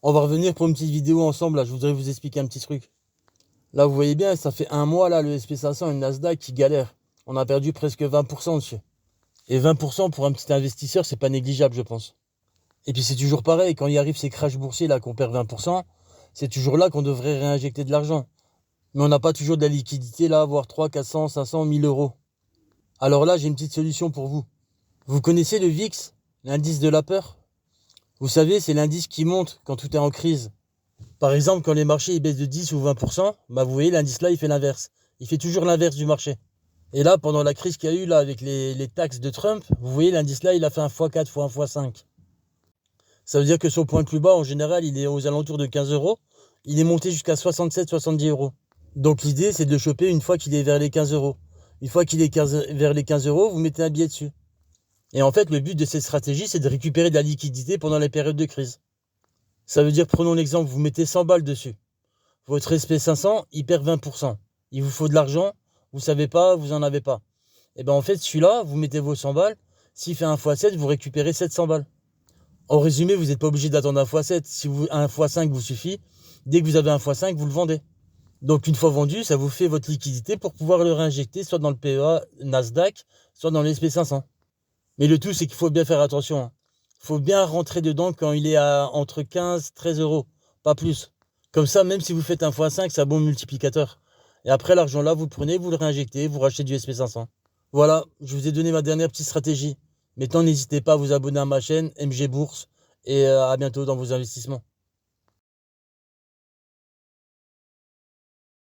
On va revenir pour une petite vidéo ensemble, là, je voudrais vous expliquer un petit truc. Là, vous voyez bien, ça fait un mois, là, le SP500 et le Nasdaq qui galèrent. On a perdu presque 20% dessus. Et 20% pour un petit investisseur, c'est pas négligeable, je pense. Et puis c'est toujours pareil, quand il arrive ces crashs boursiers, là, qu'on perd 20%, c'est toujours là qu'on devrait réinjecter de l'argent. Mais on n'a pas toujours de la liquidité, là, voire 300, 400, 500, 1000 euros. Alors là, j'ai une petite solution pour vous. Vous connaissez le VIX, l'indice de la peur? Vous savez, c'est l'indice qui monte quand tout est en crise. Par exemple, quand les marchés ils baissent de 10 ou 20%, bah vous voyez, l'indice là, il fait l'inverse. Il fait toujours l'inverse du marché. Et là, pendant la crise qu'il y a eu là avec les taxes de Trump, vous voyez, l'indice là, il a fait un x4 fois un x5. Ça veut dire que son point le plus bas, en général, il est aux alentours de 15 euros. Il est monté jusqu'à 67-70 euros. Donc l'idée, c'est de le choper une fois qu'il est vers les 15 euros. Une fois qu'il est vers les 15 euros, vous mettez un billet dessus. Et en fait, le but de cette stratégie, c'est de récupérer de la liquidité pendant les périodes de crise. Ça veut dire, prenons l'exemple, vous mettez 100 balles dessus. Votre SP500, il perd 20%. Il vous faut de l'argent, vous savez pas, vous en avez pas. Et bien en fait, celui-là, vous mettez vos 100 balles, s'il fait un x7, vous récupérez 700 balles. En résumé, vous n'êtes pas obligé d'attendre un x7. Si un x5 vous suffit, dès que vous avez un x5, vous le vendez. Donc une fois vendu, ça vous fait votre liquidité pour pouvoir le réinjecter soit dans le PEA Nasdaq, soit dans l'SP500. Mais le tout, c'est qu'il faut bien faire attention. Il faut bien rentrer dedans quand il est à entre 15 et 13 euros, pas plus. Comme ça, même si vous faites un x5, c'est un bon multiplicateur. Et après, l'argent là, vous le prenez, vous le réinjectez, vous rachetez du SP500. Voilà, je vous ai donné ma dernière petite stratégie. Maintenant, n'hésitez pas à vous abonner à ma chaîne MG Bourse et à bientôt dans vos investissements.